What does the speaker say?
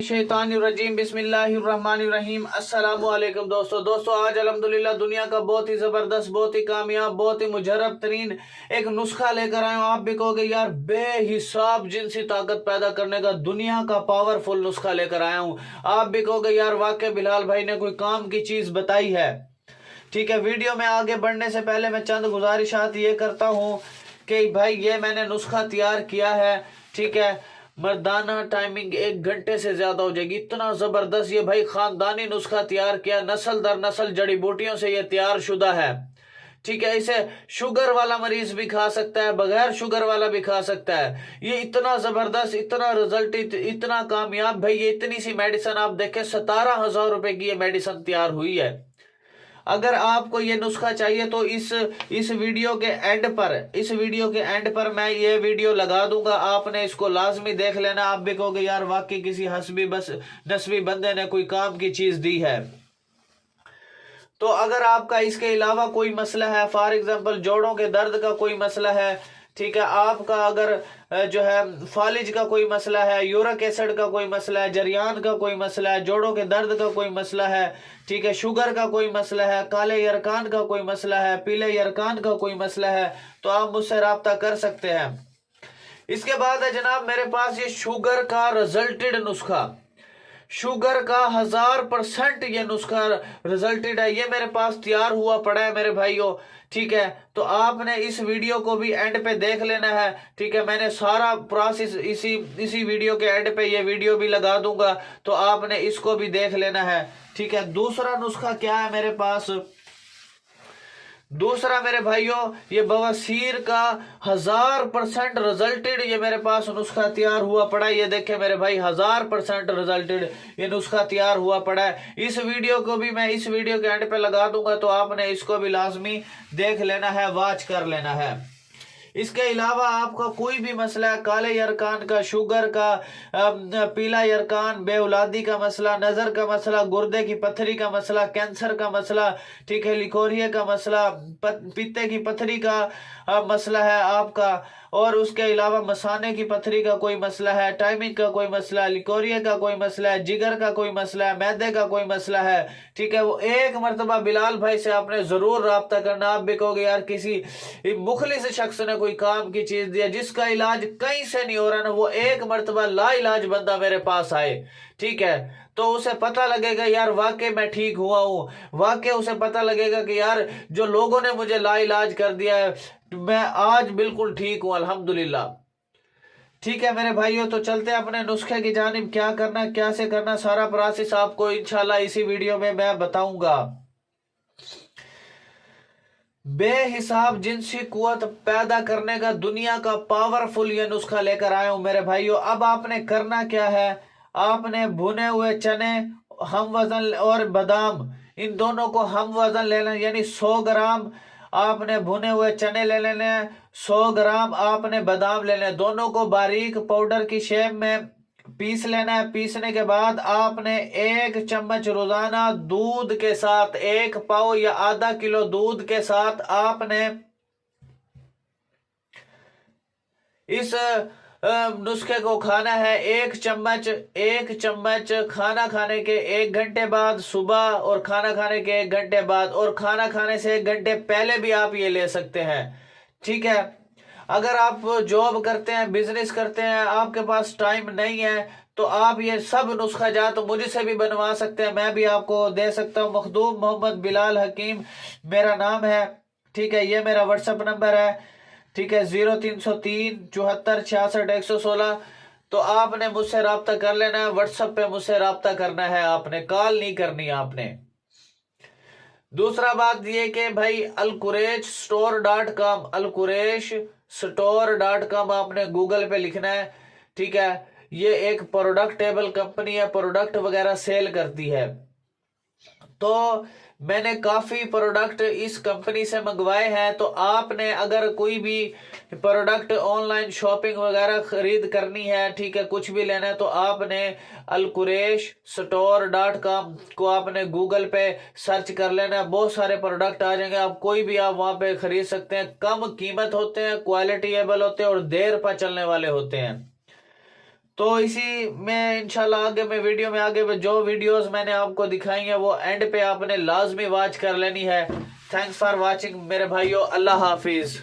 शैतानिर्रजीम बिस्मिल्लाहिर्रहमानिर्रहीम। अस्सलामु अलैकुम दोस्तों आज अल्हम्दुलिल्लाह दुनिया का बहुत ही ज़बरदस्त, बहुत ही कामयाब, बहुत ही मुजरब तरीन एक नुस्खा लेकर आया हूँ। आप भी कहोगे यार बेहिसाब जिनसी ताकत पैदा करने का दुनिया का पावरफुल नुस्खा लेकर आया हूँ। आप भी कहोगे यार वाकई बिलाल भाई ने कोई काम की चीज़ बताई है। ठीक है, वीडियो में आगे बढ़ने से पहले मैं चंद गुजारिशात ये करता हूँ कि भाई ये मैंने नुस्खा तैयार किया है। ठीक है, मर्दाना टाइमिंग 1 घंटे से ज्यादा हो जाएगी, इतना जबरदस्त ये भाई खानदानी नुस्खा तैयार किया, नस्ल दर नस्ल जड़ी बूटियों से ये तैयार शुदा है। ठीक है, इसे शुगर वाला मरीज भी खा सकता है, बगैर शुगर वाला भी खा सकता है। ये इतना जबरदस्त, इतना रिजल्ट, इतना कामयाब भाई। ये इतनी सी मेडिसिन आप देखें, 17,000 रुपए की ये मेडिसिन तैयार हुई है। अगर आपको ये नुस्खा चाहिए तो इस वीडियो के एंड पर मैं ये वीडियो लगा दूंगा, आपने इसको लाजमी देख लेना। आप भी कहोगे यार वाकई किसी हस्बी बस नस्बी बंदे ने कोई काम की चीज दी है। तो अगर आपका इसके अलावा कोई मसला है, फॉर एग्जांपल जोड़ों के दर्द का कोई मसला है, ठीक है, आपका अगर जो है फालिज का कोई मसला है, यूरिक एसिड का कोई मसला है, जरियान का कोई मसला है, जोड़ों के दर्द का कोई मसला है, ठीक है, शुगर का कोई मसला है, काले यरकान का कोई मसला है, पीले यरकान का कोई मसला है, तो आप मुझसे रब्ता कर सकते हैं। इसके बाद है जनाब मेरे पास ये शुगर का रिजल्टेड नुस्खा, शुगर का 1000% ये नुस्खा रिजल्टेड है। ये मेरे पास तैयार हुआ पड़ा है मेरे भाइयों। ठीक है, तो आपने इस वीडियो को भी एंड पे देख लेना है। ठीक है, मैंने सारा प्रोसेस इसी वीडियो के एंड पे ये वीडियो भी लगा दूंगा, तो आपने इसको भी देख लेना है। ठीक है, दूसरा नुस्खा क्या है मेरे पास, दूसरा मेरे भाइयों ये बवासीर का 1000% रिजल्टेड ये मेरे पास नुस्खा तैयार हुआ पड़ा है। ये देखे मेरे भाई 1000% रिजल्टेड ये नुस्खा तैयार हुआ पड़ा है। इस वीडियो को भी मैं इस वीडियो के एंड पे लगा दूंगा, तो आपने इसको भी लाजमी देख लेना है, वॉच कर लेना है। इसके अलावा आपका कोई भी मसला है, काले यरकान का, शुगर का, पीला यरकान, बेऔलादी का मसला, नज़र का मसला, गुर्दे की पथरी का मसला, कैंसर का मसला, ठीक है, लिकोरिया का मसला, पित्ते की पथरी का मसला है आपका, और उसके अलावा मसाने की पथरी का कोई मसला है, टाइमिंग का कोई मसला है, लिकोरिया का कोई मसला है, जिगर का कोई मसला है, मैदे का कोई मसला है, ठीक है, वो एक मरतबा बिलाल भाई से आपने जरूर रब्ता करना। आप भी कहोगे यार किसी मुखलिस शख्स ने कोई काम की चीज दिया जिसका इलाज कहीं से नहीं हो रहा ना, वो एक मरतबा ला इलाज बंदा मेरे पास आए, ठीक है, तो उसे पता लगेगा यार वाकई मैं ठीक हुआ हूं। वाकई उसे पता लगेगा कि यार जो लोगों ने मुझे ला इलाज कर दिया है, मैं आज बिल्कुल ठीक हूं अल्हम्दुलिल्लाह। ठीक है मेरे भाइयों, तो चलते हैं अपने नुस्खे की जानिब। क्या करना, क्या से करना, सारा प्रोसेस आपको इंशाल्लाह इसी वीडियो में मैं बताऊंगा। बेहिसाब जिनसी कुव्वत पैदा करने का दुनिया का पावरफुल ये नुस्खा लेकर आया हूं मेरे भाइयों। अब आपने करना क्या है, आपने भुने हुए चने हम वजन और बादाम, इन दोनों को हम वजन लेना, यानी 100 ग्राम आपने भुने हुए चने ले लेने, 100 ग्राम आपने बादाम लेने, दोनों को बारीक पाउडर की शेप में पीस लेना है। पीसने के बाद आपने 1 चम्मच रोजाना दूध के साथ, 1 पाव या आधा किलो दूध के साथ आपने इस नुस्खे को खाना है। 1 चम्मच खाना खाने के 1 घंटे बाद सुबह, और खाना खाने के 1 घंटे बाद, और खाना खाने से 1 घंटे पहले भी आप ये ले सकते हैं। ठीक है, अगर आप जॉब करते हैं, बिजनेस करते हैं, आपके पास टाइम नहीं है, तो आप ये सब नुस्खा जा तो मुझसे भी बनवा सकते हैं, मैं भी आपको दे सकता हूँ। मखदूम मोहम्मद बिलाल हकीम मेरा नाम है। ठीक है, ये मेरा व्हाट्सएप नंबर है। ठीक है, 0303 74 66 116। तो आपने मुझसे रब्ता कर लेना है, व्हाट्सएप पे मुझसे रब्ता करना है, आपने कॉल नहीं करनी आपने। दूसरा बात ये कि भाई alquresh store.com, alquresh store.com आपने गूगल पे लिखना है। ठीक है, ये एक प्रोडक्टेबल कंपनी है, प्रोडक्ट वगैरह सेल करती है। तो मैंने काफी प्रोडक्ट इस कंपनी से मंगवाए हैं। तो आपने अगर कोई भी प्रोडक्ट ऑनलाइन शॉपिंग वगैरह खरीद करनी है, ठीक है, कुछ भी लेना है, तो आपने alquresh store.com को आपने गूगल पे सर्च कर लेना है, बहुत सारे प्रोडक्ट आ जाएंगे। आप कोई भी आप वहां पे खरीद सकते हैं, कम कीमत होते हैं, क्वालिटी एबल होते हैं, और देर पर चलने वाले होते हैं। तो इसी में इंशाल्लाह आगे में वीडियो में आगे में जो वीडियोस मैंने आपको दिखाई है वो एंड पे आपने लाजमी वॉच कर लेनी है। थैंक्स फॉर वॉचिंग मेरे भाइयों, अल्लाह हाफिज।